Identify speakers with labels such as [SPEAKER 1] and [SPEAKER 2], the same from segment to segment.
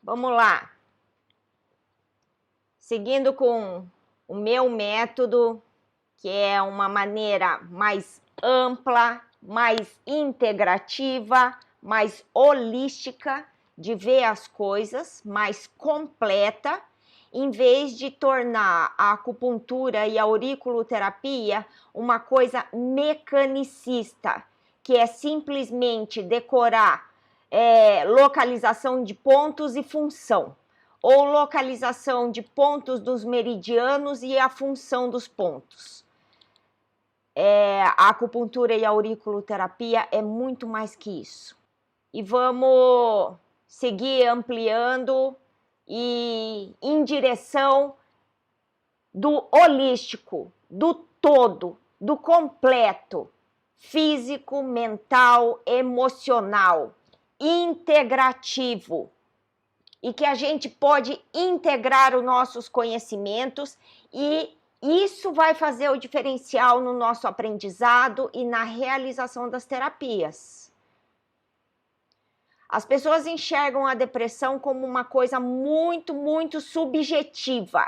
[SPEAKER 1] Vamos lá. Seguindo com o meu método, que é uma maneira mais ampla, mais integrativa, mais holística de ver as coisas, mais completa, em vez de tornar a acupuntura e a auriculoterapia uma coisa mecanicista, que é simplesmente decorar localização de pontos e função, ou localização de pontos dos meridianos e a função dos pontos. A acupuntura e a auriculoterapia é muito mais que isso. E vamos seguir ampliando e em direção do holístico, do todo, do completo, físico, mental, emocional, integrativo, e que a gente pode integrar os nossos conhecimentos, e isso vai fazer o diferencial no nosso aprendizado e na realização das terapias. As pessoas enxergam a depressão como uma coisa muito subjetiva,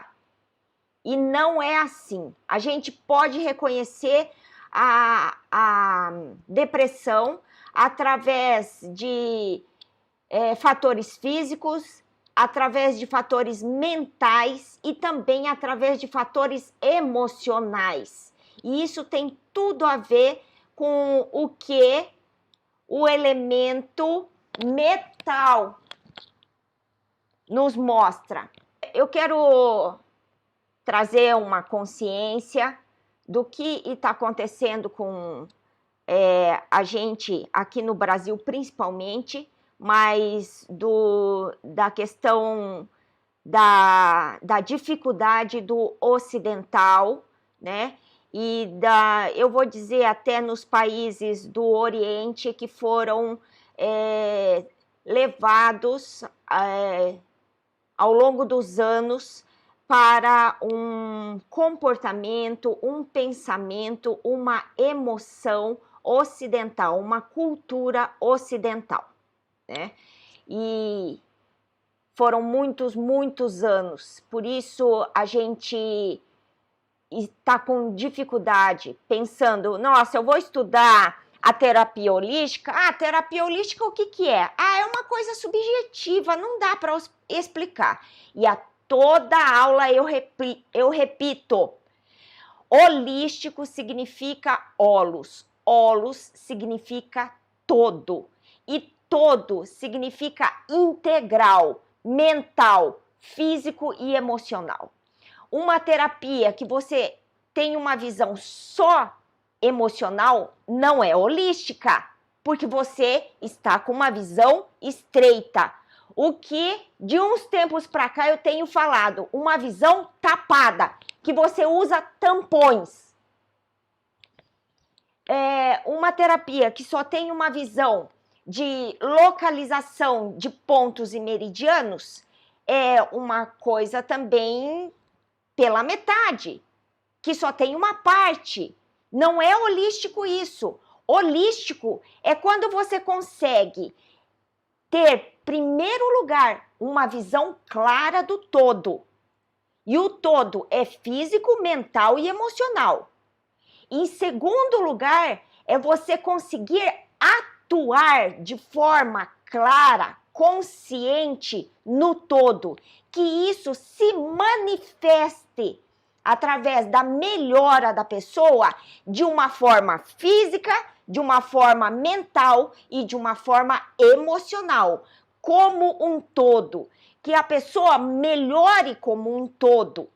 [SPEAKER 1] e não é assim. A gente pode reconhecer a depressão através de fatores físicos, através de fatores mentais e também através de fatores emocionais. E isso tem tudo a ver com o que o elemento metal nos mostra. Eu quero trazer uma consciência do que está acontecendo com a gente aqui no Brasil, principalmente, mas da questão da dificuldade do ocidental, né? E eu vou dizer até nos países do Oriente que foram levados ao longo dos anos para um comportamento, um pensamento, uma emoção ocidental, uma cultura ocidental, né? E foram muitos anos, por isso a gente está com dificuldade, pensando, nossa, eu vou estudar a terapia holística. A terapia holística o que é? É uma coisa subjetiva, não dá para explicar. E a toda aula eu repito, holístico significa holos, holos significa todo, e todo significa integral, mental, físico e emocional. Uma terapia que você tem uma visão só emocional não é holística, porque você está com uma visão estreita. O que de uns tempos para cá eu tenho falado, uma visão tapada, que você usa tampões. Uma terapia que só tem uma visão de localização de pontos e meridianos é uma coisa também pela metade, que só tem uma parte. Não é holístico isso. Holístico é quando você consegue ter, primeiro lugar, uma visão clara do todo. E o todo é físico, mental e emocional. Em segundo lugar, é você conseguir atuar de forma clara, consciente no todo. Que isso se manifeste através da melhora da pessoa de uma forma física, de uma forma mental e de uma forma emocional, como um todo, que a pessoa melhore como um todo,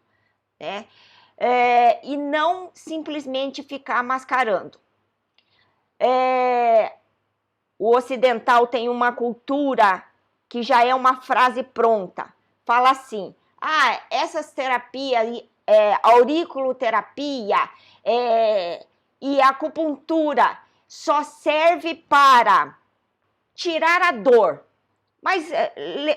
[SPEAKER 1] né? E não simplesmente ficar mascarando. O ocidental tem uma cultura que já é uma frase pronta, fala assim, essas terapias, auriculoterapia e acupuntura só serve para tirar a dor. Mas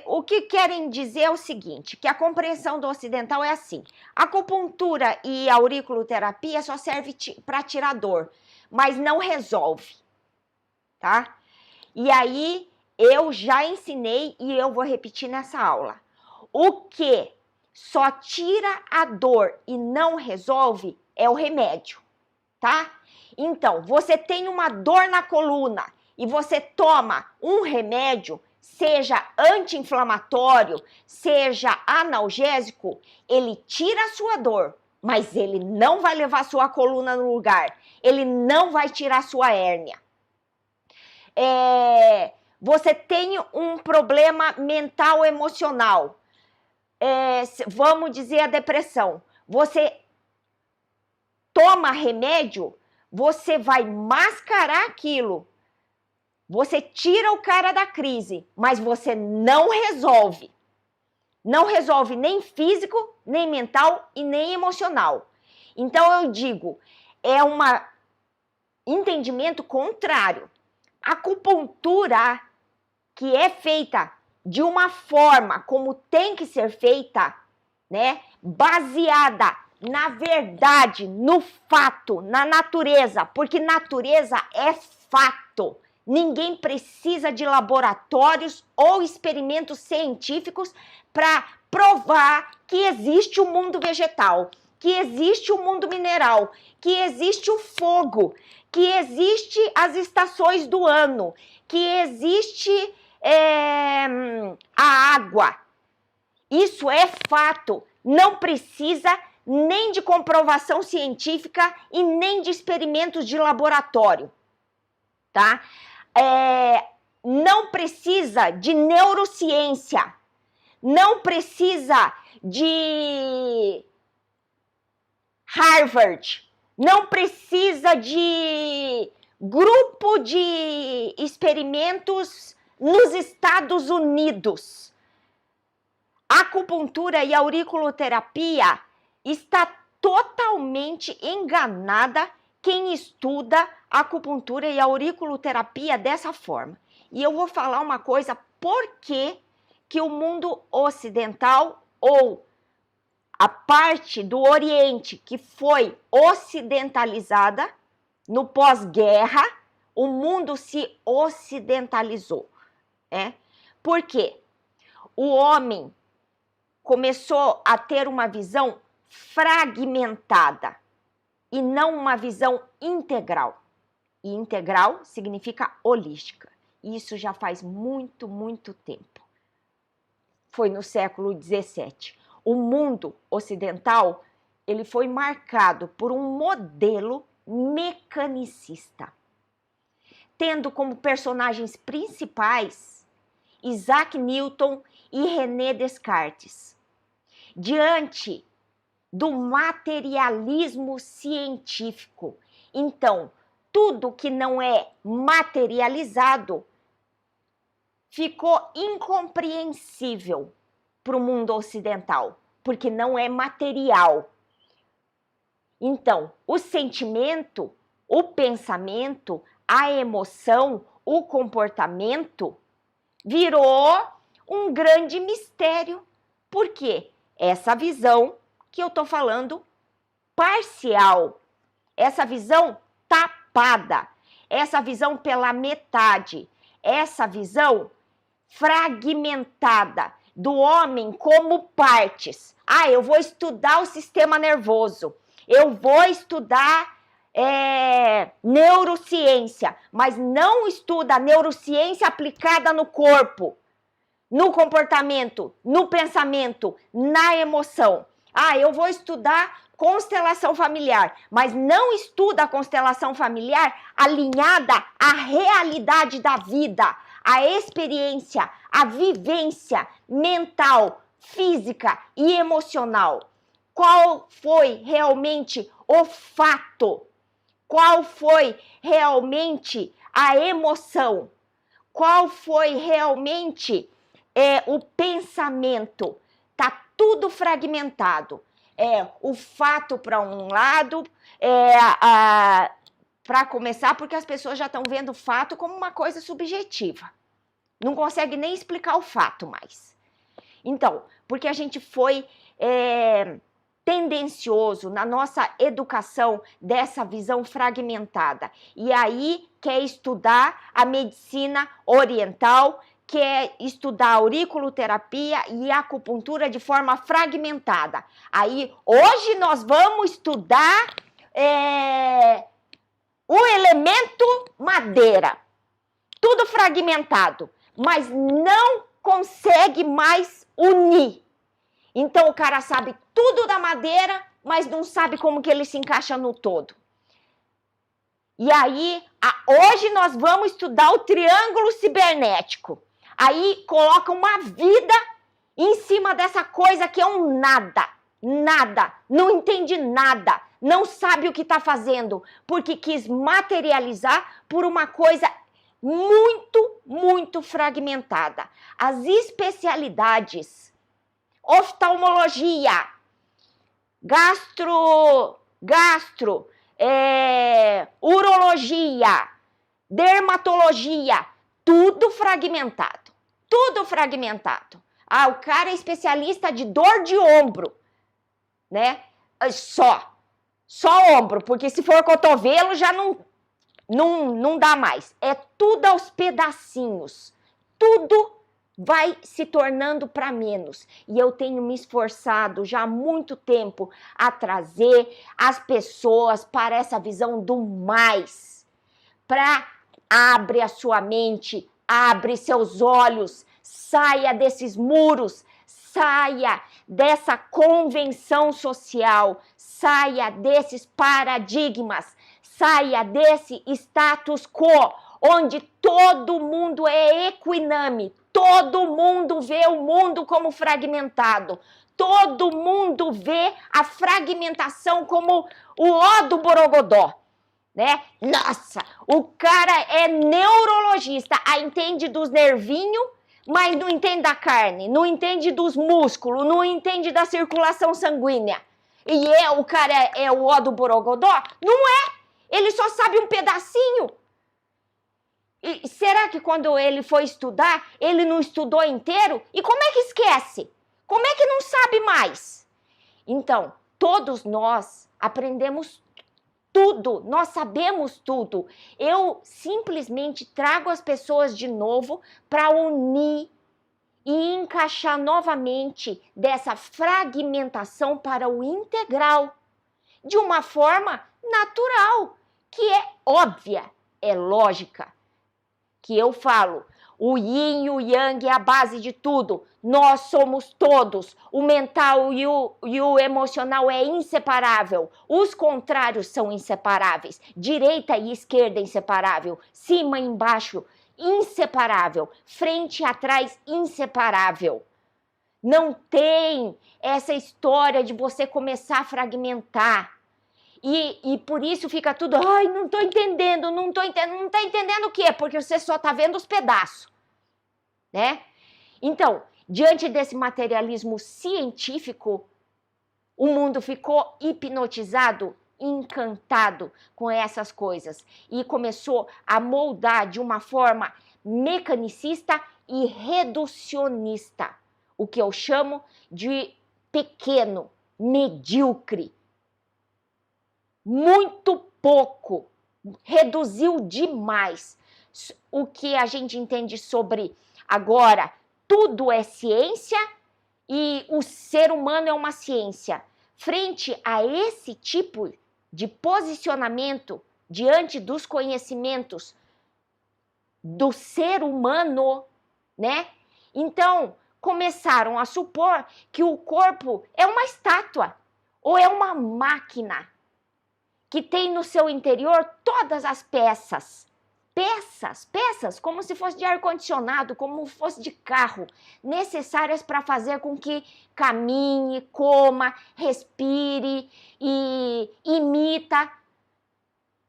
[SPEAKER 1] o que querem dizer é o seguinte, que a compreensão do ocidental é assim, a acupuntura e a auriculoterapia só serve para tirar dor, mas não resolve, tá? E aí eu já ensinei e eu vou repetir nessa aula. O que só tira a dor e não resolve é o remédio, tá? Então, você tem uma dor na coluna e você toma um remédio, seja anti-inflamatório, seja analgésico, ele tira a sua dor, mas ele não vai levar sua coluna no lugar, ele não vai tirar sua hérnia. Você tem um problema mental emocional, vamos dizer a depressão, você toma remédio, você vai mascarar aquilo, você tira o cara da crise, mas você não resolve. Não resolve nem físico, nem mental e nem emocional. Então eu digo, é um entendimento contrário. A acupuntura, que é feita de uma forma como tem que ser feita, né, baseada na verdade, no fato, na natureza, porque natureza é fato. Ninguém precisa de laboratórios ou experimentos científicos para provar que existe o mundo vegetal, que existe o mundo mineral, que existe o fogo, que existe as estações do ano, que existe a água. Isso é fato. Não precisa nem de comprovação científica e nem de experimentos de laboratório, tá? Não precisa de neurociência, não precisa de Harvard, não precisa de grupo de experimentos nos Estados Unidos. A acupuntura e a auriculoterapia está totalmente enganada quem estuda a acupuntura e a auriculoterapia dessa forma. E eu vou falar uma coisa, por que o mundo ocidental ou a parte do Oriente que foi ocidentalizada no pós-guerra, o mundo se ocidentalizou, né? Por quê? O homem começou a ter uma visão fragmentada e não uma visão integral. E integral significa holística. Isso já faz muito, muito tempo. Foi no século XVII. O mundo ocidental, ele foi marcado por um modelo mecanicista, tendo como personagens principais Isaac Newton e René Descartes. Diante do materialismo científico, então, tudo que não é materializado ficou incompreensível para o mundo ocidental, porque não é material. Então, o sentimento, o pensamento, a emoção, o comportamento virou um grande mistério. Por quê? Essa visão que eu estou falando parcial, essa visão tapada, essa visão pela metade, essa visão fragmentada do homem como partes. Eu vou estudar o sistema nervoso, eu vou estudar neurociência, mas não estuda a neurociência aplicada no corpo, no comportamento, no pensamento, na emoção. Eu vou estudar constelação familiar, mas não estuda a constelação familiar alinhada à realidade da vida, à experiência, à vivência mental, física e emocional. Qual foi realmente o fato? Qual foi realmente a emoção? Qual foi realmente o pensamento? Tá tudo fragmentado. O fato para um lado, para começar, porque as pessoas já estão vendo o fato como uma coisa subjetiva. Não consegue nem explicar o fato mais. Então, porque a gente foi tendencioso na nossa educação dessa visão fragmentada. E aí quer estudar a medicina oriental, que é estudar auriculoterapia e acupuntura de forma fragmentada. Aí, hoje nós vamos estudar o elemento madeira. Tudo fragmentado, mas não consegue mais unir. Então, o cara sabe tudo da madeira, mas não sabe como que ele se encaixa no todo. E aí, hoje nós vamos estudar o triângulo cibernético. Aí coloca uma vida em cima dessa coisa que é um nada, não entende nada, não sabe o que está fazendo, porque quis materializar por uma coisa muito fragmentada. As especialidades, oftalmologia, urologia, dermatologia, tudo fragmentado. O cara é especialista de dor de ombro, né? Só ombro, porque se for cotovelo já não dá mais. É tudo aos pedacinhos. Tudo vai se tornando para menos. E eu tenho me esforçado já há muito tempo a trazer as pessoas para essa visão do mais. Abre a sua mente, abre seus olhos, saia desses muros, saia dessa convenção social, saia desses paradigmas, saia desse status quo, onde todo mundo é equiname, todo mundo vê o mundo como fragmentado, todo mundo vê a fragmentação como o ó do borogodó. Né? Nossa, o cara é neurologista, entende dos nervinhos, mas não entende da carne, não entende dos músculos, não entende da circulação sanguínea. E o cara é o ó do borogodó? Não é! Ele só sabe um pedacinho. E será que quando ele foi estudar, ele não estudou inteiro? E como é que esquece? Como é que não sabe mais? Então, todos nós aprendemos tudo, nós sabemos tudo. Eu simplesmente trago as pessoas de novo para unir e encaixar novamente dessa fragmentação para o integral, de uma forma natural, que é óbvia, é lógica. Que eu falo, o yin e o yang é a base de tudo. Nós somos todos. O mental e o emocional é inseparável. Os contrários são inseparáveis. Direita e esquerda é inseparável. Cima e embaixo, inseparável. Frente e atrás, inseparável. Não tem essa história de você começar a fragmentar. E por isso fica tudo, não tô entendendo. Não tá entendendo o quê? Porque você só tá vendo os pedaços, né? Então, diante desse materialismo científico, o mundo ficou hipnotizado, encantado com essas coisas e começou a moldar de uma forma mecanicista e reducionista, o que eu chamo de pequeno, medíocre. Muito pouco, reduziu demais. O que a gente entende sobre agora, tudo é ciência e o ser humano é uma ciência. Frente a esse tipo de posicionamento diante dos conhecimentos do ser humano, né? Então, começaram a supor que o corpo é uma estátua ou é uma máquina que tem no seu interior todas as peças, como se fosse de ar-condicionado, como se fosse de carro, necessárias para fazer com que caminhe, coma, respire e imita.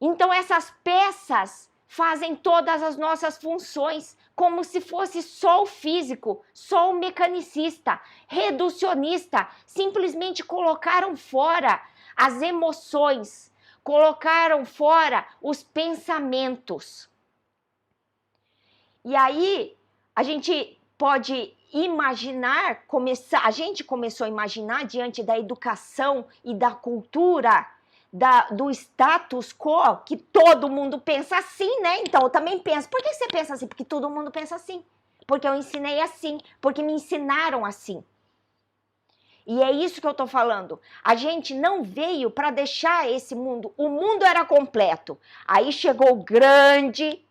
[SPEAKER 1] Então essas peças fazem todas as nossas funções, como se fosse só o físico, só o mecanicista, reducionista, simplesmente colocaram fora as emoções, colocaram fora os pensamentos. E aí, a gente pode imaginar, a gente começou a imaginar diante da educação e da cultura, do status quo, que todo mundo pensa assim, né? Então, eu também penso. Por que você pensa assim? Porque todo mundo pensa assim. porque eu ensinei assim, porque me ensinaram assim. E é isso que eu estou falando. A gente não veio para deixar esse mundo. O mundo era completo. Aí chegou o grande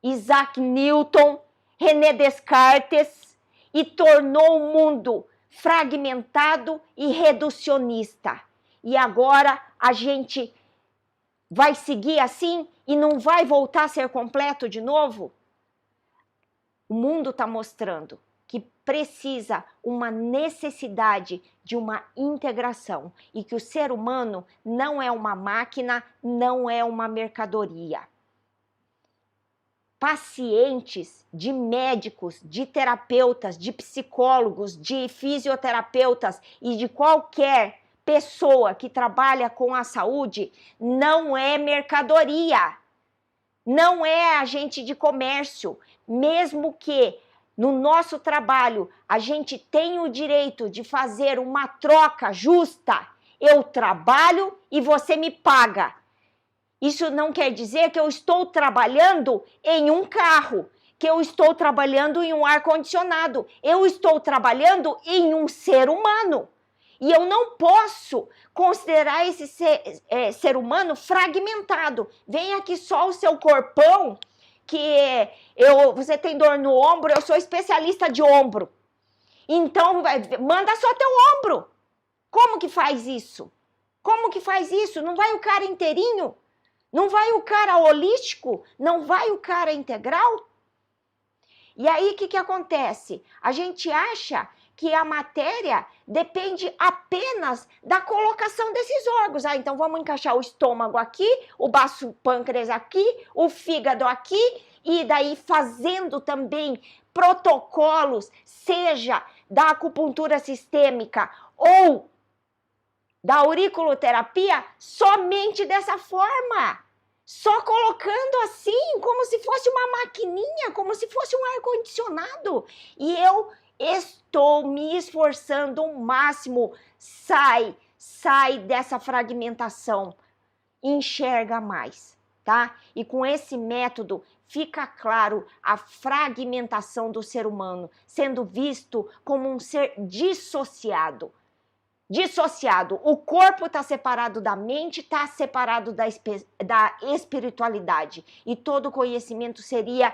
[SPEAKER 1] Isaac Newton, René Descartes, e tornou o mundo fragmentado e reducionista. E agora a gente vai seguir assim e não vai voltar a ser completo de novo? O mundo está mostrando que precisa uma necessidade de uma integração e que o ser humano não é uma máquina, não é uma mercadoria. Pacientes de médicos, de terapeutas, de psicólogos, de fisioterapeutas e de qualquer pessoa que trabalha com a saúde não é mercadoria, não é agente de comércio, mesmo que no nosso trabalho a gente tenha o direito de fazer uma troca justa. Eu trabalho e você me paga. Isso não quer dizer que eu estou trabalhando em um carro, que eu estou trabalhando em um ar-condicionado. Eu estou trabalhando em um ser humano. E eu não posso considerar esse ser humano fragmentado. Vem aqui só o seu corpão, que você tem dor no ombro, eu sou especialista de ombro. Então, manda só teu ombro. Como que faz isso? Como que faz isso? Não vai o cara inteirinho? Não vai o cara holístico? Não vai o cara integral? E aí, o que acontece? A gente acha que a matéria depende apenas da colocação desses órgãos. Ah, então vamos encaixar o estômago aqui, o baço pâncreas aqui, o fígado aqui, e daí fazendo também protocolos, seja da acupuntura sistêmica ou da auriculoterapia, somente dessa forma. Só colocando assim, como se fosse uma maquininha, como se fosse um ar-condicionado. E eu estou me esforçando o máximo. Sai dessa fragmentação. Enxerga mais, tá? E com esse método fica claro a fragmentação do ser humano, sendo visto como um ser dissociado. O corpo está separado da mente, está separado da espiritualidade. E todo conhecimento seria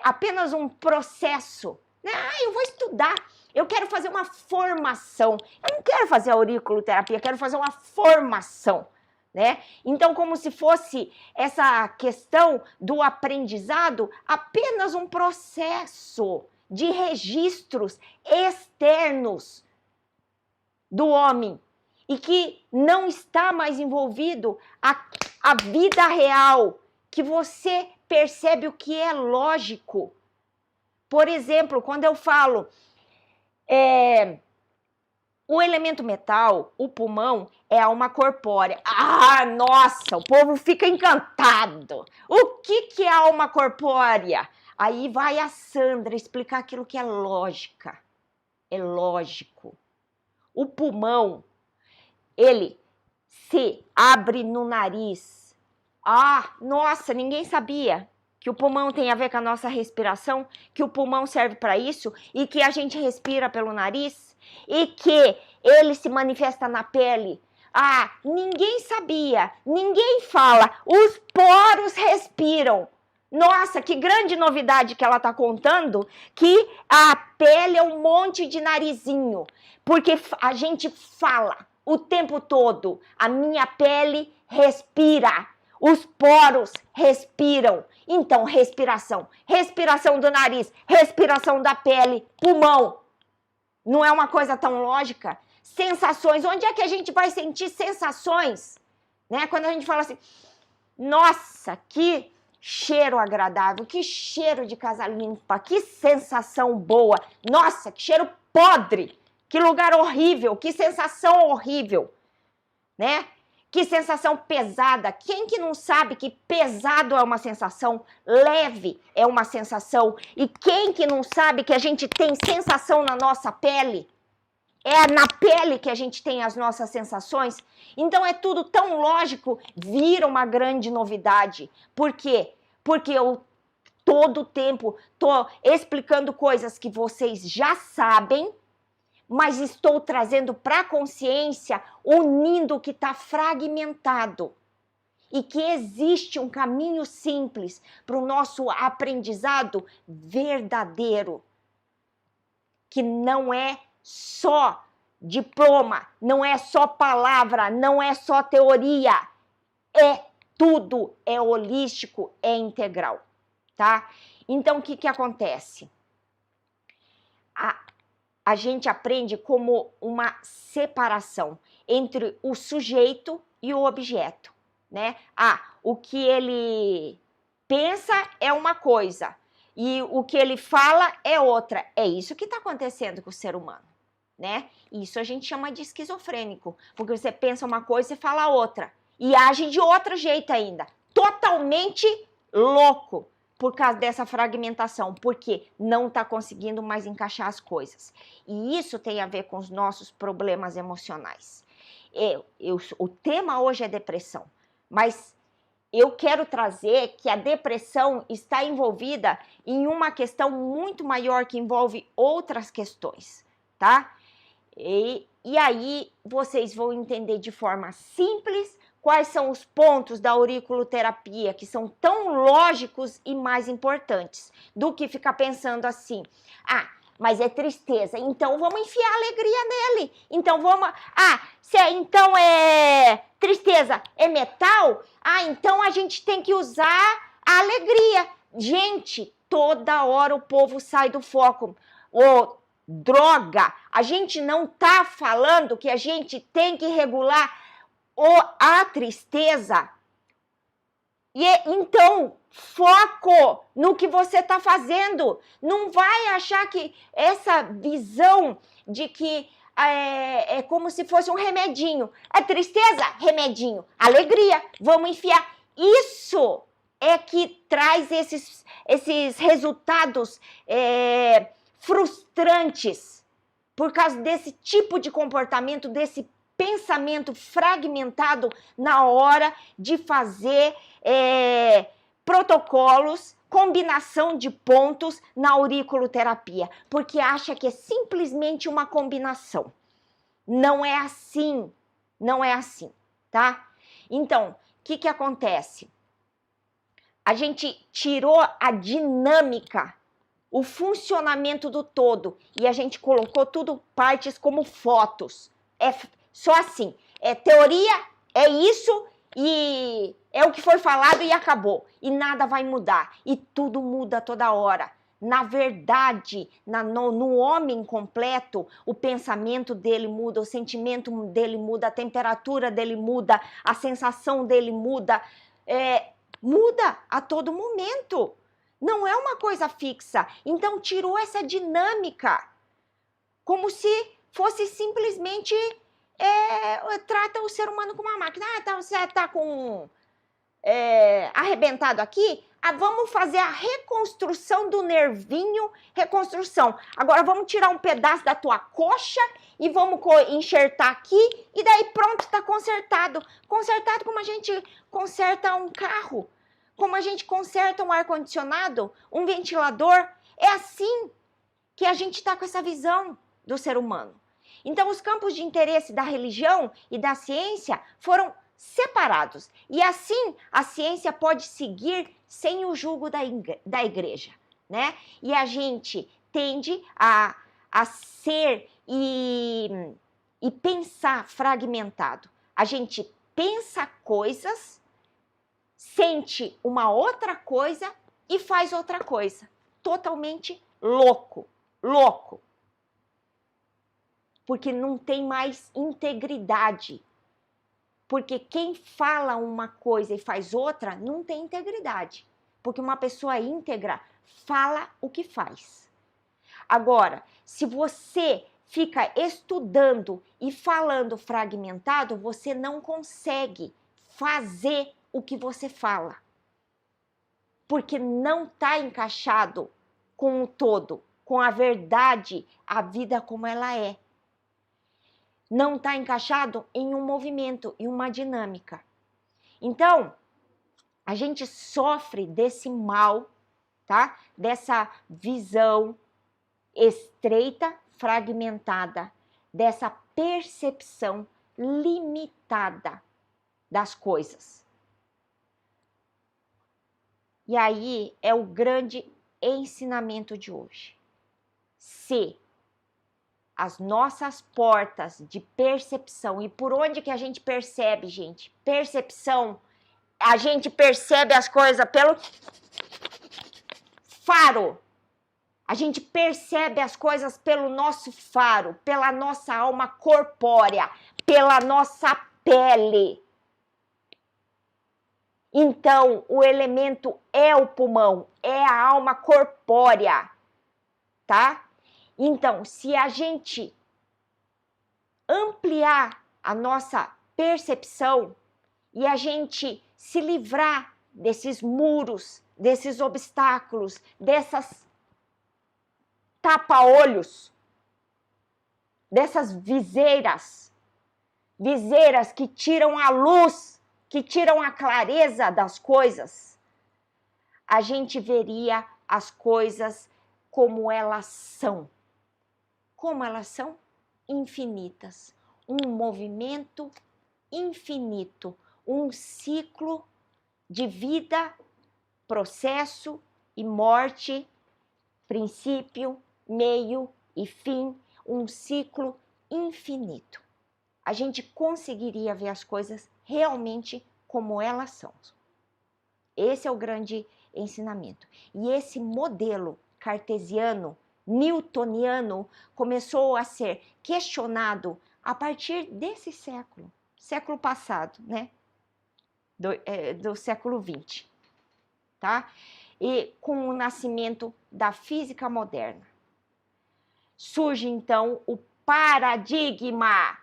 [SPEAKER 1] apenas um processo. Ah, eu vou estudar, eu quero fazer uma formação. Eu não quero fazer auriculoterapia, eu quero fazer uma formação. Né? Então, como se fosse essa questão do aprendizado apenas um processo de registros externos do homem e que não está mais envolvido a vida real, que você percebe o que é lógico. Por exemplo, quando eu falo o elemento metal, o pulmão, é a alma corpórea. Ah, nossa, o povo fica encantado. O que é a alma corpórea? Aí vai a Sandra explicar aquilo que é lógica. É lógico. O pulmão, ele se abre no nariz. Ah, nossa, ninguém sabia que o pulmão tem a ver com a nossa respiração, que o pulmão serve para isso e que a gente respira pelo nariz e que ele se manifesta na pele. Ah, ninguém sabia, ninguém fala, os poros respiram. Nossa, que grande novidade que ela está contando, que a pele é um monte de narizinho, porque a gente fala o tempo todo, a minha pele respira, os poros respiram. Então, respiração do nariz, respiração da pele, pulmão. Não é uma coisa tão lógica? Sensações, onde é que a gente vai sentir sensações? Né? Quando a gente fala assim, nossa, que cheiro agradável, que cheiro de casa limpa, que sensação boa. Nossa, que cheiro podre, que lugar horrível, que sensação horrível, né? Que sensação pesada. Quem que não sabe que pesado é uma sensação, leve é uma sensação? E quem que não sabe que a gente tem sensação na nossa pele? É na pele que a gente tem as nossas sensações. Então é tudo tão lógico, vira uma grande novidade. Por quê? Porque eu todo tempo tô explicando coisas que vocês já sabem, mas estou trazendo para a consciência, unindo o que está fragmentado. E que existe um caminho simples para o nosso aprendizado verdadeiro, que não é só diploma, não é só palavra, não é só teoria, é tudo, é holístico, é integral, tá? Então, o que acontece? A gente aprende como uma separação entre o sujeito e o objeto, né? O que ele pensa é uma coisa e o que ele fala é outra. É isso que está acontecendo com o ser humano, né? Isso a gente chama de esquizofrênico, porque você pensa uma coisa e fala outra e age de outro jeito ainda, totalmente louco por causa dessa fragmentação, porque não está conseguindo mais encaixar as coisas. E isso tem a ver com os nossos problemas emocionais. O tema hoje é depressão, mas eu quero trazer que a depressão está envolvida em uma questão muito maior que envolve outras questões, tá? E aí vocês vão entender de forma simples quais são os pontos da auriculoterapia que são tão lógicos e mais importantes do que ficar pensando assim, mas é tristeza, então vamos enfiar alegria nele, então vamos, então é tristeza, é metal, então a gente tem que usar a alegria. Gente, toda hora o povo sai do foco, droga, a gente não tá falando que a gente tem que regular a tristeza. Então, foco no que você está fazendo. Não vai achar que essa visão de que é como se fosse um remedinho. É tristeza? Remedinho. Alegria? Vamos enfiar. Isso é que traz esses resultados frustrantes por causa desse tipo de comportamento, desse pensamento fragmentado na hora de fazer protocolos, combinação de pontos na auriculoterapia, porque acha que é simplesmente uma combinação. Não é assim, tá? Então, o que acontece? A gente tirou a dinâmica, o funcionamento do todo, e a gente colocou tudo partes como fotos. Só assim, teoria, é isso e é o que foi falado e acabou. E nada vai mudar. E tudo muda toda hora. Na verdade, no homem completo, o pensamento dele muda, o sentimento dele muda, a temperatura dele muda, a sensação dele muda. Muda a todo momento. Não é uma coisa fixa. Então, tirou essa dinâmica. Como se fosse simplesmente... trata o ser humano como uma máquina. Você está com arrebentado aqui? Vamos fazer a reconstrução do nervinho, reconstrução. Agora vamos tirar um pedaço da tua coxa e vamos enxertar aqui e daí pronto, está consertado. Consertado como a gente conserta um carro, como a gente conserta um ar-condicionado, um ventilador. É assim que a gente está com essa visão do ser humano. Então, os campos de interesse da religião e da ciência foram separados. E assim, a ciência pode seguir sem o jugo da igreja, né? E a gente tende a ser e pensar fragmentado. A gente pensa coisas, sente uma outra coisa e faz outra coisa. Totalmente louco. Porque não tem mais integridade. Porque quem fala uma coisa e faz outra, não tem integridade. Porque uma pessoa íntegra fala o que faz. Agora, se você fica estudando e falando fragmentado, você não consegue fazer o que você fala. Porque não está encaixado com o todo, com a verdade, a vida como ela é. Não está encaixado em um movimento, em uma dinâmica. Então, a gente sofre desse mal tá? Dessa visão estreita, fragmentada, dessa percepção limitada das coisas. E aí é o grande ensinamento de hoje. Se as nossas portas de percepção, e por onde que a gente percebe, gente? Percepção, a gente percebe as coisas pelo faro. A gente percebe as coisas pelo nosso faro, pela nossa alma corpórea, pela nossa pele. Então, o elemento é o pulmão, é a alma corpórea, tá? Então, se a gente ampliar a nossa percepção e a gente se livrar desses muros, desses obstáculos, dessas tapa-olhos, dessas viseiras que tiram a luz, que tiram a clareza das coisas, a gente veria as coisas como elas são. Como elas são? Infinitas. Um movimento infinito, um ciclo de vida, processo e morte, princípio, meio e fim, um ciclo infinito. A gente conseguiria ver as coisas realmente como elas são. Esse é o grande ensinamento. E esse modelo cartesiano, newtoniano, começou a ser questionado a partir desse século passado, né? Do século XX, tá? E com o nascimento da física moderna. Surge então o paradigma,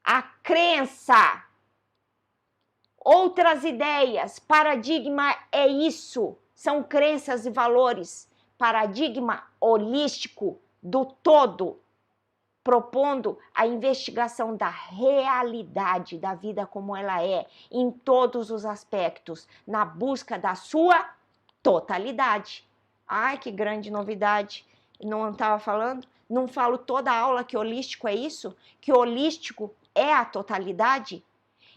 [SPEAKER 1] a crença, outras ideias. Paradigma é isso, são crenças e valores. Paradigma holístico do todo, propondo a investigação da realidade da vida como ela é, em todos os aspectos, na busca da sua totalidade. Ai, que grande novidade! Não estava falando? Não falo toda a aula que holístico é isso? Que holístico é a totalidade?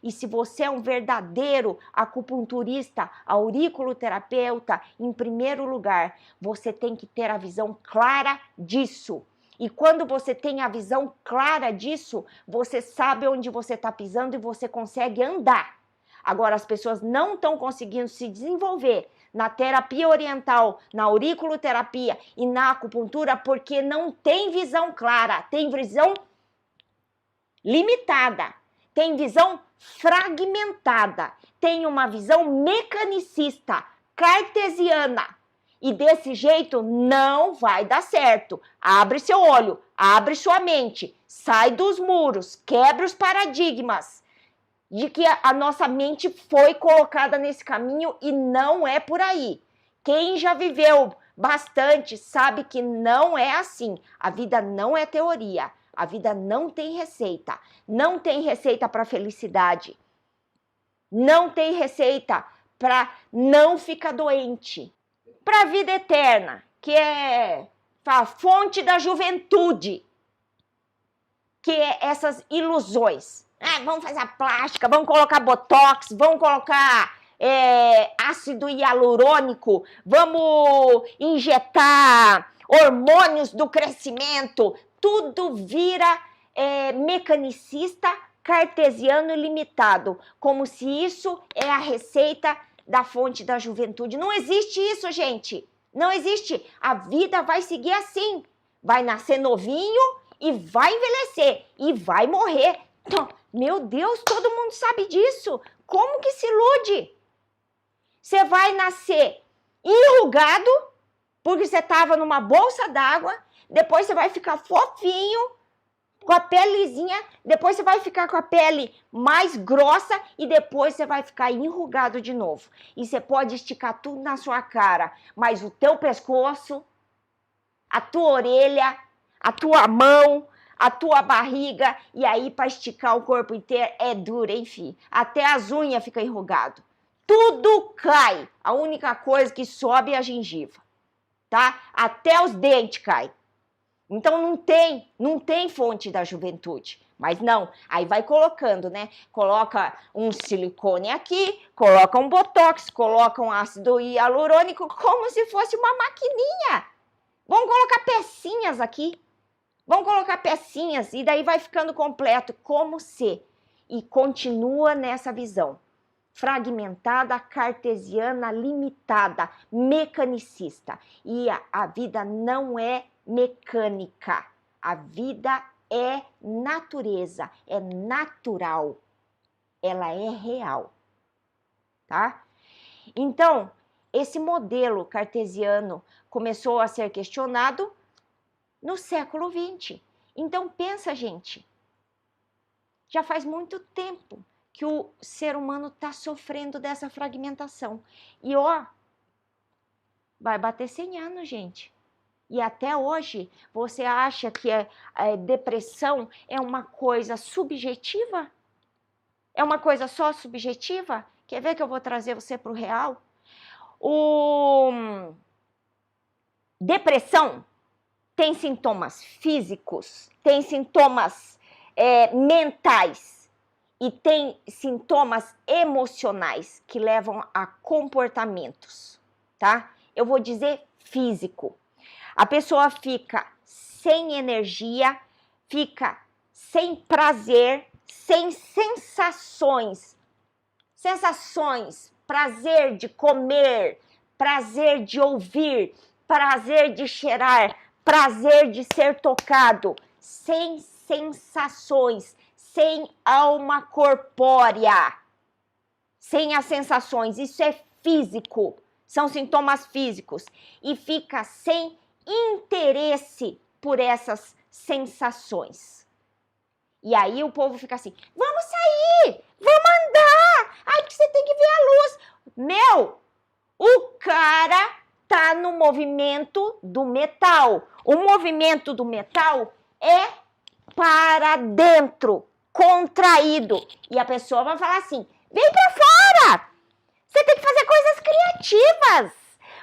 [SPEAKER 1] E se você é um verdadeiro acupunturista, auriculoterapeuta, em primeiro lugar, você tem que ter a visão clara disso. E quando você tem a visão clara disso, você sabe onde você está pisando e você consegue andar. Agora, as pessoas não estão conseguindo se desenvolver na terapia oriental, na auriculoterapia e na acupuntura porque não tem visão clara, tem visão limitada, tem visão fragmentada, tem uma visão mecanicista, cartesiana. E desse jeito não vai dar certo. Abre seu olho, abre sua mente, sai dos muros, quebra os paradigmas de que a nossa mente foi colocada nesse caminho e não é por aí. Quem já viveu bastante sabe que não é assim. A vida não é teoria. A vida não tem receita. Não tem receita para felicidade. Não tem receita para não ficar doente. Para a vida eterna, que é a fonte da juventude, que é essas ilusões. Vamos fazer a plástica, vamos colocar botox, vamos colocar ácido hialurônico, vamos injetar hormônios do crescimento. Tudo vira mecanicista, cartesiano e limitado, como se isso é a receita da fonte da juventude. Não existe isso, gente. Não existe. A vida vai seguir assim. Vai nascer novinho e vai envelhecer e vai morrer. Então, meu Deus, todo mundo sabe disso. Como que se ilude? Você vai nascer enrugado porque você estava numa bolsa d'água, depois você vai ficar fofinho, com a pele lisinha, depois você vai ficar com a pele mais grossa e depois você vai ficar enrugado de novo. E você pode esticar tudo na sua cara, mas o teu pescoço, a tua orelha, a tua mão, a tua barriga, e aí para esticar o corpo inteiro é duro, enfim. Até as unhas ficam enrugadas. Tudo cai. A única coisa que sobe é a gengiva. tá? Até os dentes caem. Então não tem fonte da juventude. Mas não, aí vai colocando, né? Coloca um silicone aqui, coloca um botox, coloca um ácido hialurônico, como se fosse uma maquininha. Vamos colocar pecinhas aqui. Vamos colocar pecinhas e daí vai ficando completo, como se. E continua nessa visão. Fragmentada, cartesiana, limitada, mecanicista. E a vida não é mecânica. A vida é natureza, é natural. Ela é real, tá? Então, esse modelo cartesiano começou a ser questionado no século XX. Então, pensa, gente, já faz muito tempo que o ser humano está sofrendo dessa fragmentação. E ó, vai bater 100 anos, gente. E até hoje, você acha que a depressão é uma coisa subjetiva? É uma coisa só subjetiva? Quer ver que eu vou trazer você para o real? Depressão tem sintomas físicos, tem sintomas mentais e tem sintomas emocionais que levam a comportamentos, tá? Eu vou dizer físico. A pessoa fica sem energia, fica sem prazer, sem sensações. Sensações, prazer de comer, prazer de ouvir, prazer de cheirar, prazer de ser tocado, sem sensações, sem alma corpórea, sem as sensações. Isso é físico, são sintomas físicos. E fica sem interesse por essas sensações. E aí o povo fica assim, vamos sair, vamos andar, ai que você tem que ver a luz. Meu, o cara tá no movimento do metal. O movimento do metal é para dentro, contraído. E a pessoa vai falar assim, vem pra fora, você tem que fazer coisas criativas.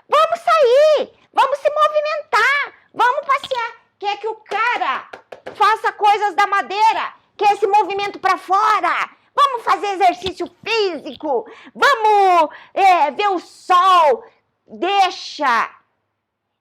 [SPEAKER 1] Vamos sair, vamos se movimentar, vamos passear. Quer que o cara faça coisas da madeira, quer esse movimento para fora. Vamos fazer exercício físico, vamos ver o sol. Deixa.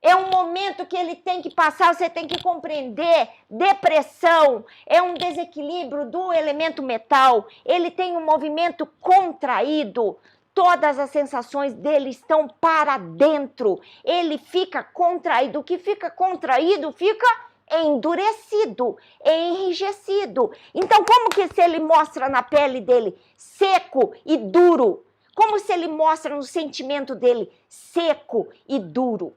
[SPEAKER 1] É um momento que ele tem que passar, você tem que compreender. Depressão é um desequilíbrio do elemento metal. Ele tem um movimento contraído. Todas as sensações dele estão para dentro. Ele fica contraído. O que fica contraído fica endurecido, enrijecido. Então, como que se ele mostra na pele dele seco e duro? Como se ele mostra no sentimento dele seco e duro,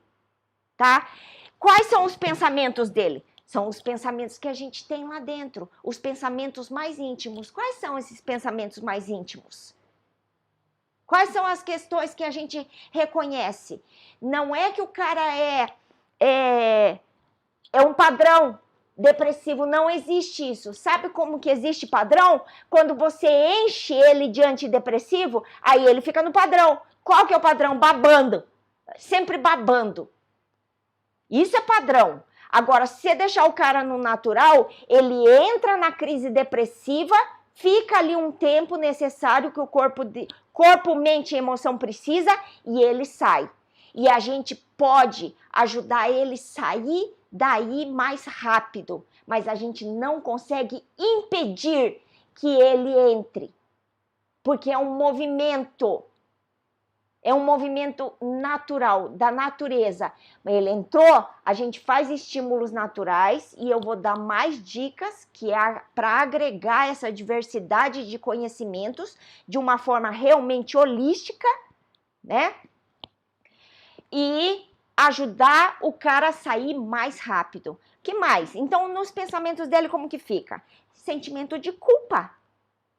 [SPEAKER 1] tá? Quais são os pensamentos dele? São os pensamentos que a gente tem lá dentro, os pensamentos mais íntimos. Quais são esses pensamentos mais íntimos? Quais são as questões que a gente reconhece? Não é que o cara é um padrão depressivo, não existe isso. Sabe como que existe padrão? Quando você enche ele de antidepressivo, aí ele fica no padrão. Qual que é o padrão? Babando. Sempre babando. Isso é padrão. Agora, se você deixar o cara no natural, ele entra na crise depressiva, fica ali um tempo necessário que o corpo, mente e emoção precisa e ele sai. E a gente pode ajudar ele a sair daí mais rápido, mas a gente não consegue impedir que ele entre, porque é um movimento natural, da natureza. Ele entrou, a gente faz estímulos naturais e eu vou dar mais dicas que é para agregar essa diversidade de conhecimentos de uma forma realmente holística, né? E ajudar o cara a sair mais rápido. Que mais? Então, nos pensamentos dele, como que fica? Sentimento de culpa.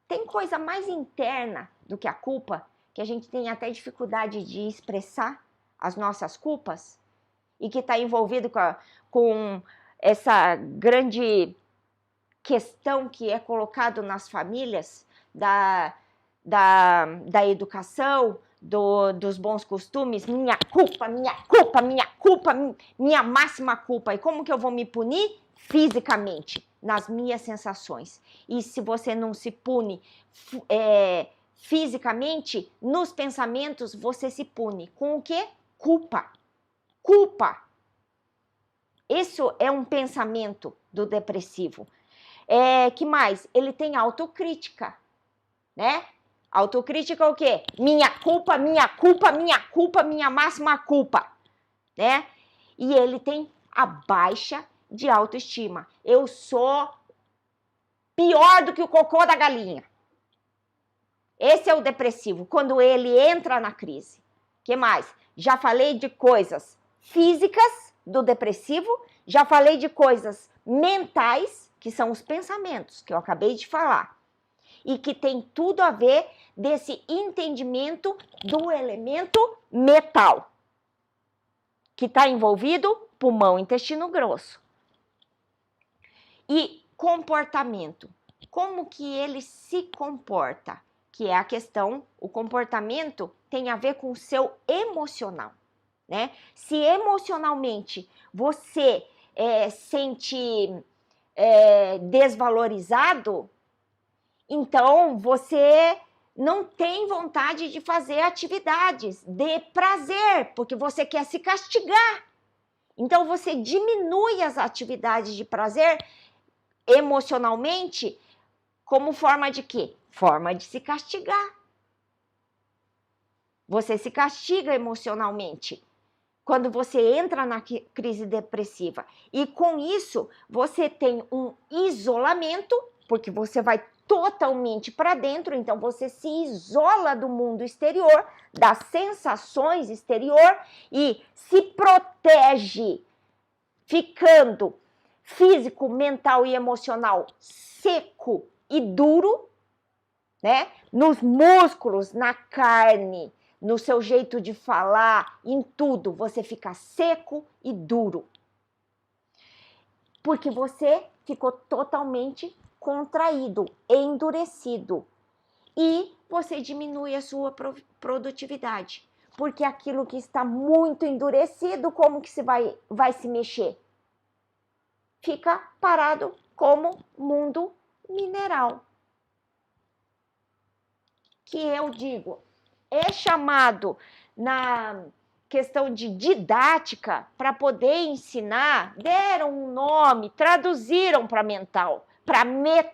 [SPEAKER 1] Tem coisa mais interna do que a culpa, que a gente tem até dificuldade de expressar as nossas culpas, e que está envolvido com essa grande questão que é colocado nas famílias da educação, dos bons costumes, minha culpa, minha culpa, minha culpa, minha máxima culpa. E como que eu vou me punir? Fisicamente, nas minhas sensações. E se você não se pune fisicamente, nos pensamentos, você se pune. Com o quê? Culpa. Culpa. Isso é um pensamento do depressivo. Que mais? Ele tem autocrítica, né? Autocrítica é o quê? Minha culpa, minha culpa, minha culpa, minha máxima culpa, né? E ele tem a baixa de autoestima. Eu sou pior do que o cocô da galinha. Esse é o depressivo, quando ele entra na crise. Que mais? Já falei de coisas físicas do depressivo, já falei de coisas mentais, que são os pensamentos que eu acabei de falar. E que tem tudo a ver desse entendimento do elemento metal, que está envolvido pulmão, intestino grosso. E comportamento. Como que ele se comporta? Que é a questão, o comportamento tem a ver com o seu emocional, né? Se emocionalmente você sente desvalorizado, então você não tem vontade de fazer atividades de prazer, porque você quer se castigar. Então você diminui as atividades de prazer emocionalmente como forma de quê? Forma de se castigar. Você se castiga emocionalmente quando você entra na crise depressiva. E com isso, você tem um isolamento, porque você vai totalmente para dentro, então você se isola do mundo exterior, das sensações exterior e se protege, ficando físico, mental e emocional seco e duro, né? Nos músculos, na carne, no seu jeito de falar, em tudo, você fica seco e duro. Porque você ficou totalmente contraído, endurecido. E você diminui a sua produtividade. Porque aquilo que está muito endurecido, como que vai se mexer? Fica parado como mundo mineral. Que eu digo, é chamado na questão de didática para poder ensinar, deram um nome, traduziram para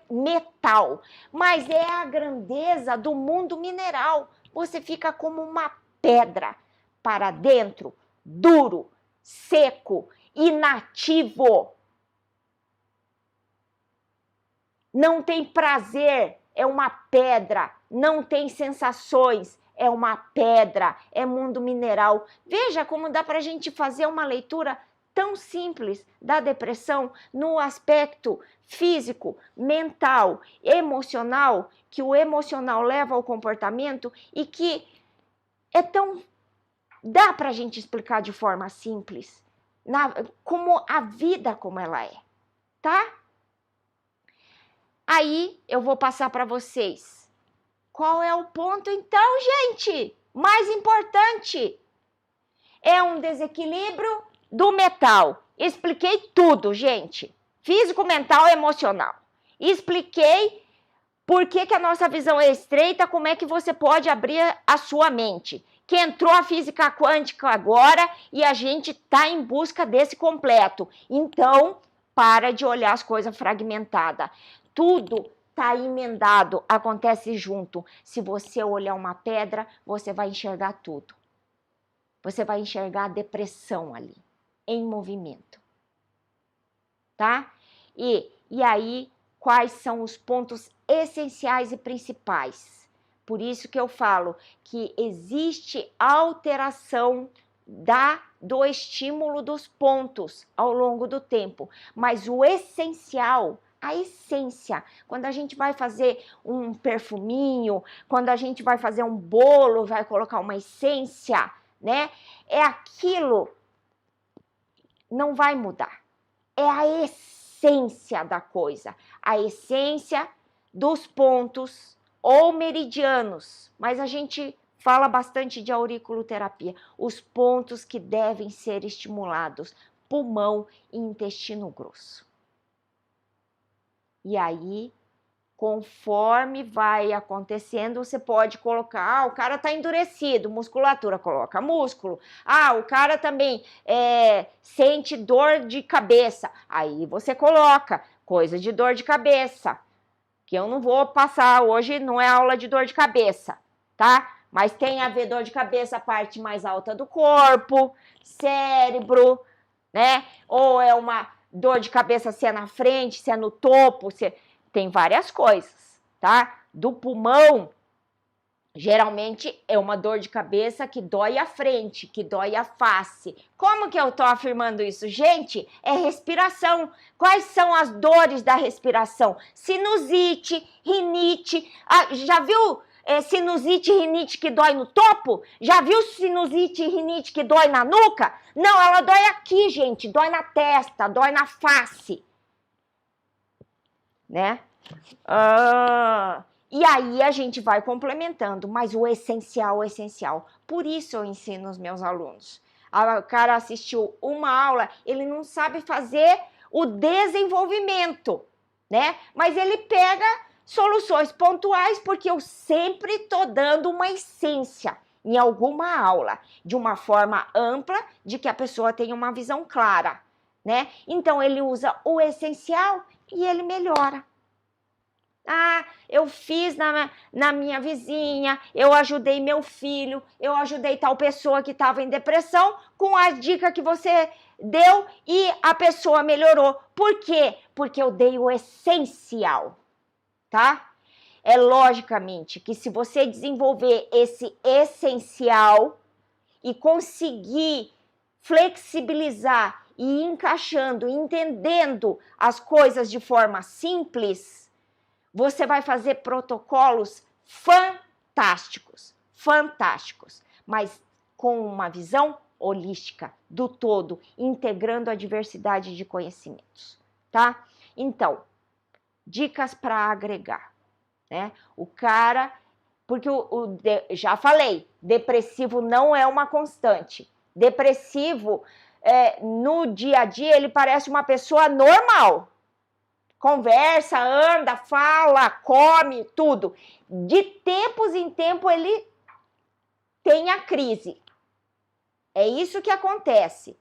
[SPEAKER 1] metal, mas é a grandeza do mundo mineral. Você fica como uma pedra para dentro, duro, seco, inativo. Não tem prazer, é uma pedra. Não tem sensações, é uma pedra, é mundo mineral. Veja como dá para a gente fazer uma leitura tão simples da depressão no aspecto físico, mental, emocional, que o emocional leva ao comportamento e que é tão... dá para a gente explicar de forma simples, como a vida como ela é, tá? Aí eu vou passar para vocês. Qual é o ponto então, gente? Mais importante. É um desequilíbrio do metal. Expliquei tudo, gente. Físico, mental e emocional. Expliquei por que a nossa visão é estreita, como é que você pode abrir a sua mente. Que entrou a física quântica agora e a gente está em busca desse completo. Então, para de olhar as coisas fragmentadas. Tudo está emendado, acontece junto. Se você olhar uma pedra, você vai enxergar tudo. Você vai enxergar a depressão ali, em movimento. Tá? E aí, quais são os pontos essenciais e principais? Por isso que eu falo que existe alteração do estímulo dos pontos ao longo do tempo, mas o essencial, a essência, quando a gente vai fazer um perfuminho, quando a gente vai fazer um bolo, vai colocar uma essência, né? É aquilo, não vai mudar. É a essência da coisa, a essência dos pontos ou meridianos, mas a gente fala bastante de auriculoterapia, os pontos que devem ser estimulados, pulmão e intestino grosso. E aí, conforme vai acontecendo, você pode colocar, o cara tá endurecido, musculatura, coloca músculo. O cara também sente dor de cabeça, aí você coloca coisa de dor de cabeça, que eu não vou passar hoje, não é aula de dor de cabeça, tá? Mas tem a ver dor de cabeça, a parte mais alta do corpo, cérebro, né? Ou é uma dor de cabeça se é na frente, se é no topo, tem várias coisas, tá? Do pulmão, geralmente é uma dor de cabeça que dói a frente, que dói a face. Como que eu tô afirmando isso? Gente, é respiração. Quais são as dores da respiração? Sinusite, rinite. Já viu sinusite e rinite que dói no topo? Já viu sinusite e rinite que dói na nuca? Não, ela dói aqui, gente. Dói na testa, dói na face. Né? E aí a gente vai complementando, mas o essencial, o essencial. Por isso eu ensino os meus alunos. O cara assistiu uma aula, ele não sabe fazer o desenvolvimento, né? Mas ele pega soluções pontuais, porque eu sempre tô dando uma essência em alguma aula, de uma forma ampla, de que a pessoa tenha uma visão clara, né? Então ele usa o essencial e ele melhora. Eu fiz na minha vizinha, eu ajudei meu filho, eu ajudei tal pessoa que estava em depressão com a dica que você deu e a pessoa melhorou. Por quê? Porque eu dei o essencial, tá? É logicamente que se você desenvolver esse essencial e conseguir flexibilizar e ir encaixando, entendendo as coisas de forma simples, você vai fazer protocolos fantásticos, mas com uma visão holística do todo, integrando a diversidade de conhecimentos, tá? Então, dicas para agregar, né? O cara, porque já falei, depressivo não é uma constante. Depressivo, no dia a dia, ele parece uma pessoa normal. Conversa, anda, fala, come, tudo. De tempos em tempo ele tem a crise. É isso que acontece.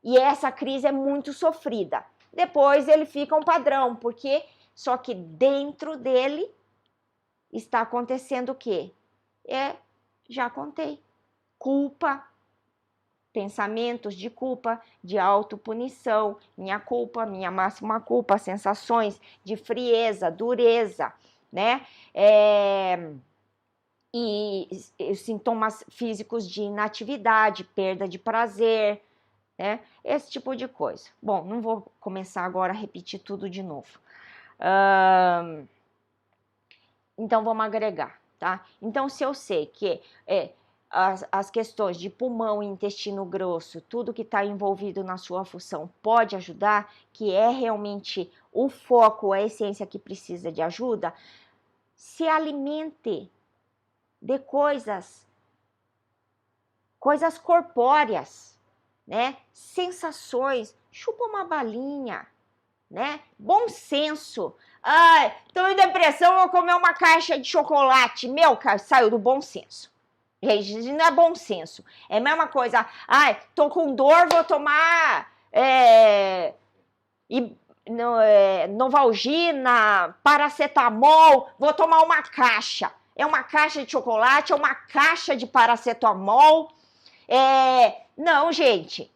[SPEAKER 1] E essa crise é muito sofrida. Depois ele fica um padrão, porque só que dentro dele está acontecendo o quê? Já contei. Culpa, pensamentos de culpa, de autopunição, minha culpa, minha máxima culpa, sensações de frieza, dureza, né? E sintomas físicos de inatividade, perda de prazer, né? Esse tipo de coisa. Bom, não vou começar agora a repetir tudo de novo. Então, vamos agregar, tá? Então, se eu sei que as questões de pulmão e intestino grosso, tudo que está envolvido na sua função pode ajudar, que é realmente o foco, a essência que precisa de ajuda, se alimente de coisas corpóreas, né? Sensações, chupa uma balinha, né? Bom senso. Tô em depressão, vou comer uma caixa de chocolate. Saiu do bom senso. Gente, não é bom senso. É a mesma coisa. Tô com dor, vou tomar Novalgina, paracetamol, vou tomar uma caixa. É uma caixa de chocolate, é uma caixa de paracetamol. Não, gente.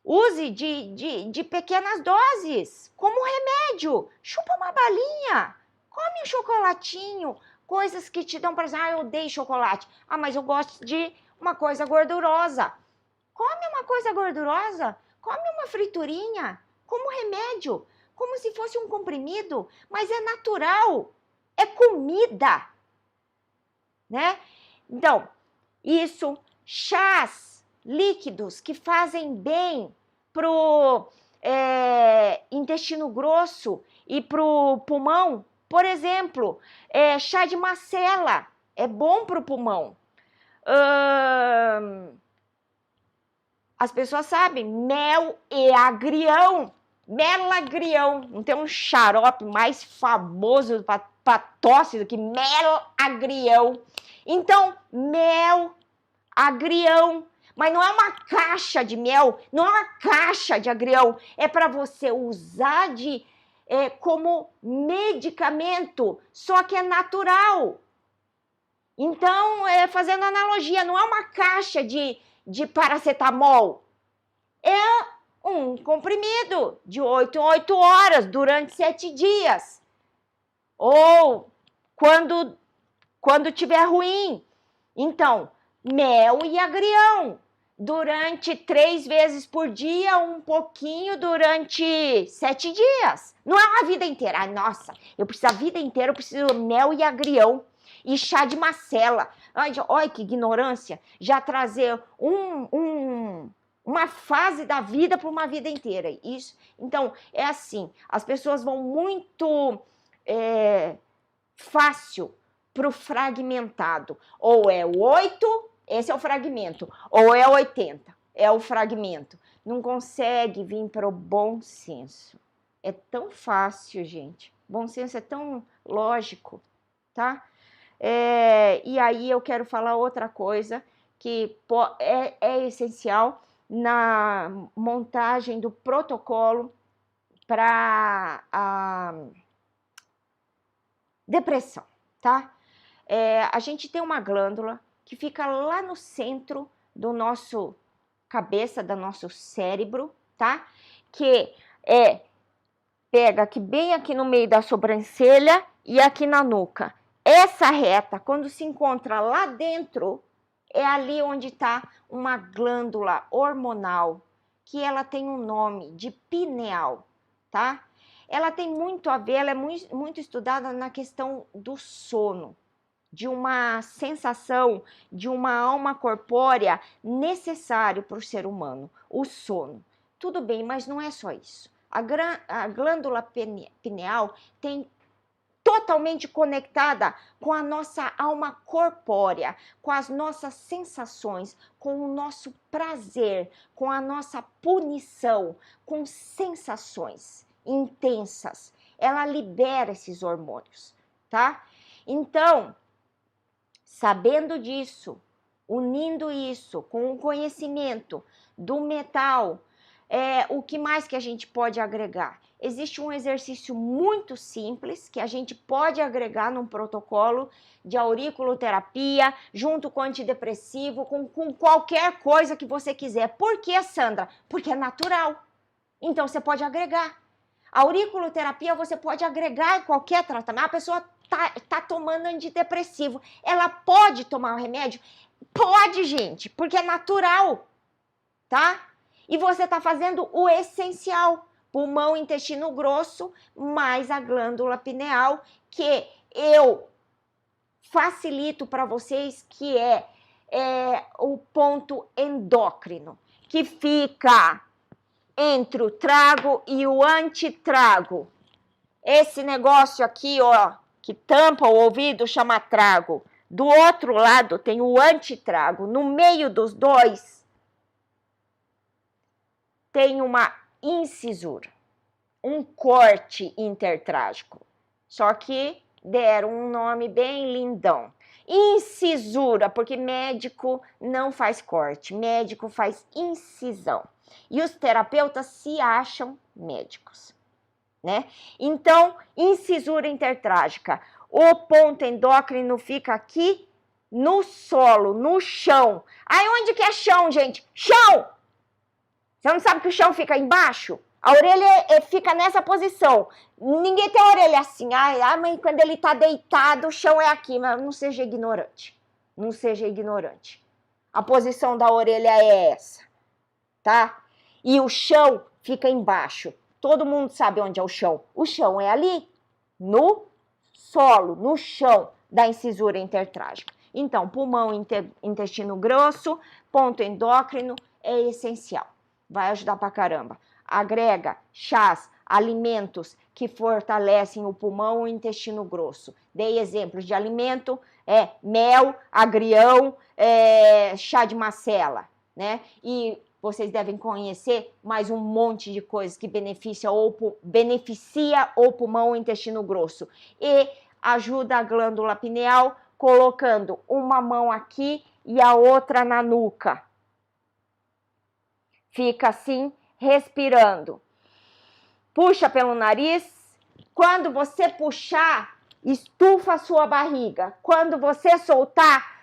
[SPEAKER 1] Use de pequenas doses, como remédio. Chupa uma balinha, come um chocolatinho. Coisas que te dão prazer. Eu odeio chocolate. Mas eu gosto de uma coisa gordurosa. Come uma coisa gordurosa. Come uma friturinha. Como remédio. Como se fosse um comprimido. Mas é natural. É comida. Né? Então, isso. Chás líquidos que fazem bem pro intestino grosso e pro pulmão. Por exemplo, chá de macela é bom para o pulmão. As pessoas sabem, mel e agrião. Melagrião. Não tem um xarope mais famoso para tosse do que melagrião. Então, mel, agrião. Mas não é uma caixa de mel, não é uma caixa de agrião. É para você usar como medicamento, só que é natural. Então, fazendo analogia, não é uma caixa de paracetamol. É um comprimido de 8 em 8 horas durante 7 dias. Ou quando tiver ruim. Então, mel e agrião. Durante 3 vezes por dia, um pouquinho durante 7 dias. Não é uma vida inteira. Ai, nossa, a vida inteira eu preciso mel e agrião. E chá de macela. Ai, olha que ignorância. Já trazer uma fase da vida para uma vida inteira. Isso. Então, é assim. As pessoas vão muito fácil para o fragmentado. Ou é o 8, esse é o fragmento. Ou é 80, é o fragmento. Não consegue vir para o bom senso. É tão fácil, gente. Bom senso é tão lógico, tá? E aí eu quero falar outra coisa que é essencial na montagem do protocolo para a depressão, tá? A gente tem uma glândula que fica lá no centro do nosso cabeça, do nosso cérebro, tá? Que pega aqui bem aqui no meio da sobrancelha e aqui na nuca. Essa reta, quando se encontra lá dentro, é ali onde está uma glândula hormonal, que ela tem um nome de pineal, tá? Ela tem muito a ver, ela é muito estudada na questão do sono, de uma sensação, de uma alma corpórea necessário para o ser humano, o sono. Tudo bem, mas não é só isso. A glândula pineal tem totalmente conectada com a nossa alma corpórea, com as nossas sensações, com o nosso prazer, com a nossa punição, com sensações intensas. Ela libera esses hormônios, tá? Então, sabendo disso, unindo isso com o conhecimento do metal, o que mais que a gente pode agregar? Existe um exercício muito simples que a gente pode agregar num protocolo de auriculoterapia, junto com antidepressivo, com qualquer coisa que você quiser. Por que, Sandra? Porque é natural. Então, você pode agregar. A auriculoterapia você pode agregar em qualquer tratamento. A pessoa tá tomando antidepressivo. Ela pode tomar o remédio? Pode, gente, porque é natural, tá? E você tá fazendo o essencial. Pulmão, intestino grosso, mais a glândula pineal, que eu facilito para vocês, que é o ponto endócrino, que fica entre o trago e o antitrago. Esse negócio aqui, ó, que tampa o ouvido, chama trago. Do outro lado tem o antitrago. No meio dos dois tem uma incisura, um corte intertrágico. Só que deram um nome bem lindão. Incisura, porque médico não faz corte, médico faz incisão. E os terapeutas se acham médicos, né? Então, incisura intertrágica. O ponto endócrino fica aqui no solo, no chão. Aí onde que é chão, gente? Chão! Você não sabe que o chão fica embaixo? A orelha fica nessa posição. Ninguém tem a orelha assim. Mas quando ele tá deitado, o chão é aqui. Mas não seja ignorante. Não seja ignorante. A posição da orelha é essa, tá? E o chão fica embaixo. Todo mundo sabe onde é o chão. O chão é ali, no solo, no chão da incisura intertrágica. Então, pulmão, intestino grosso, ponto endócrino é essencial. Vai ajudar pra caramba. Agrega chás, alimentos que fortalecem o pulmão e o intestino grosso. Dei exemplos de alimento, mel, agrião, chá de macela, né? E vocês devem conhecer mais um monte de coisas que beneficia o pulmão e o intestino grosso. E ajuda a glândula pineal colocando uma mão aqui e a outra na nuca. Fica assim, respirando. Puxa pelo nariz. Quando você puxar, estufa a sua barriga. Quando você soltar,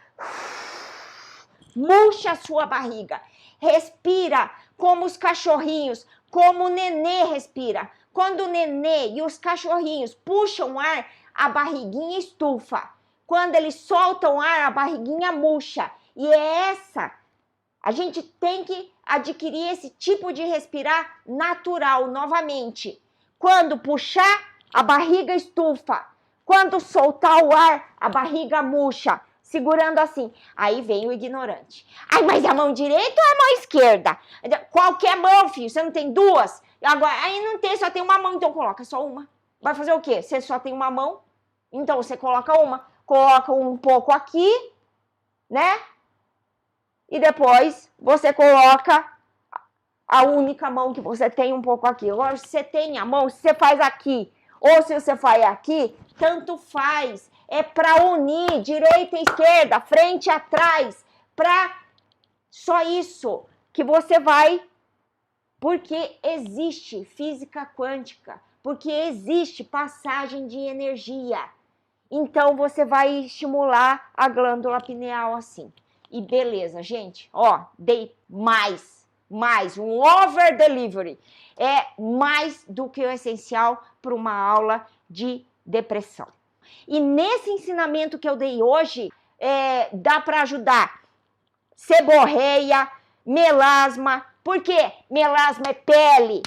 [SPEAKER 1] murcha a sua barriga. Respira como os cachorrinhos, como o nenê respira. Quando o nenê e os cachorrinhos puxam ar, a barriguinha estufa. Quando eles soltam ar, a barriguinha murcha. E a gente tem que adquirir esse tipo de respirar natural, novamente. Quando puxar, a barriga estufa. Quando soltar o ar, a barriga murcha. Segurando assim. Aí vem o ignorante. Ai, mas é a mão direita ou a mão esquerda? Qualquer mão, filho. Você não tem duas? Agora, aí não tem, só tem uma mão, então coloca só uma. Vai fazer o quê? Você só tem uma mão? Então você coloca uma. Coloca um pouco aqui, né? E depois você coloca a única mão que você tem um pouco aqui. Agora, se você tem a mão, se você faz aqui, ou se você faz aqui, tanto faz. É para unir direita e esquerda, frente e atrás, para só isso que você vai, porque existe física quântica, porque existe passagem de energia. Então você vai estimular a glândula pineal assim. E beleza, gente, ó, dei mais, um over delivery. É mais do que o essencial para uma aula de depressão. E nesse ensinamento que eu dei hoje, dá para ajudar seborreia, melasma. Por quê? Melasma é pele,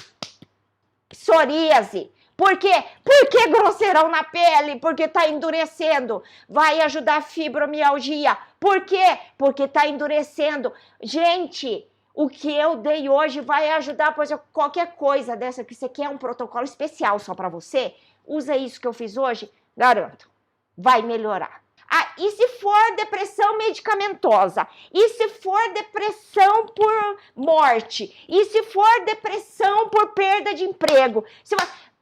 [SPEAKER 1] psoríase. Por quê? Por que grosseirão na pele? Porque está endurecendo. Vai ajudar a fibromialgia. Por quê? Porque está endurecendo. Gente, o que eu dei hoje vai ajudar, pois qualquer coisa dessa que você quer um protocolo especial só para você, usa isso que eu fiz hoje, garanto, vai melhorar. Ah, e se for depressão medicamentosa? E se for depressão por morte? E se for depressão por perda de emprego?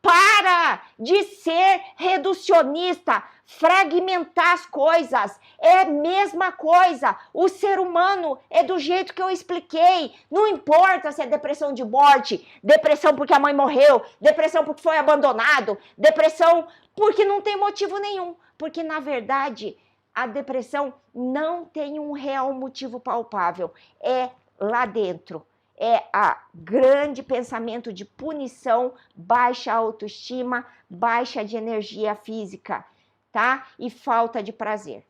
[SPEAKER 1] Para de ser reducionista, fragmentar as coisas, é a mesma coisa. O ser humano é do jeito que eu expliquei. Não importa se é depressão de morte, depressão porque a mãe morreu, depressão porque foi abandonado, depressão porque não tem motivo nenhum. Porque, na verdade, a depressão não tem um real motivo palpável. É lá dentro. É a grande pensamento de punição, baixa autoestima, baixa de energia física, tá? E falta de prazer.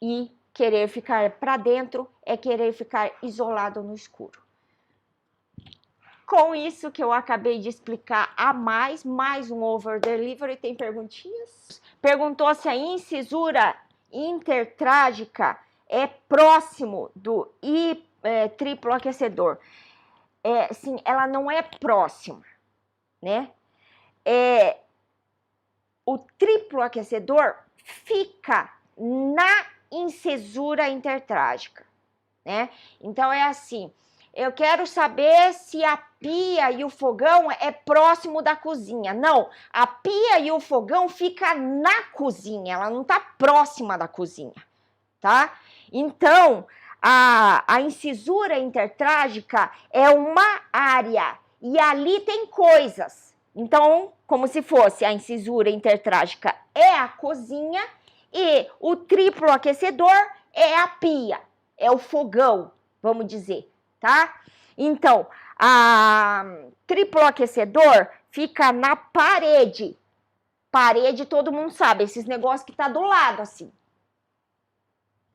[SPEAKER 1] E querer ficar para dentro é querer ficar isolado no escuro. Com isso que eu acabei de explicar a mais um over delivery, tem perguntinhas? Perguntou se a incisura intertrágica é próximo do triplo aquecedor. Sim, ela não é próxima, né? O triplo aquecedor fica na incisura intertrágica, né? Então é assim, eu quero saber se a pia e o fogão é próximo da cozinha. Não, a pia e o fogão fica na cozinha, ela não está próxima da cozinha, tá? Então, a incisura intertrágica é uma área e ali tem coisas. Então, como se fosse a incisura intertrágica é a cozinha e o triplo aquecedor é a pia, é o fogão, vamos dizer, tá? Então, a triplo aquecedor fica na parede. Parede todo mundo sabe, esses negócios que tá do lado assim.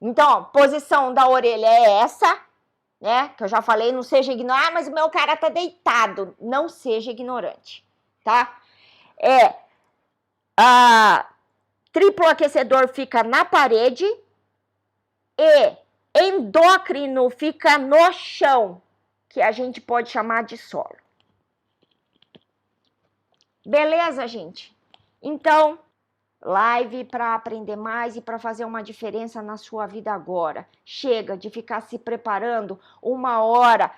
[SPEAKER 1] Então, posição da orelha é essa, né? Que eu já falei, não seja ignorante. Ah, mas o meu cara tá deitado. Não seja ignorante, tá? Triplo aquecedor fica na parede e endócrino fica no chão, que a gente pode chamar de solo. Beleza, gente? Então, live para aprender mais e para fazer uma diferença na sua vida agora. Chega de ficar se preparando 1 hora,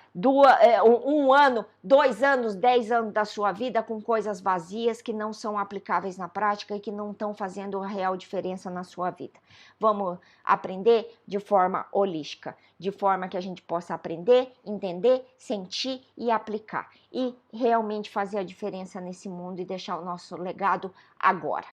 [SPEAKER 1] um ano, 2 anos, 10 anos da sua vida com coisas vazias que não são aplicáveis na prática e que não estão fazendo a real diferença na sua vida. Vamos aprender de forma holística, de forma que a gente possa aprender, entender, sentir e aplicar. E realmente fazer a diferença nesse mundo e deixar o nosso legado agora.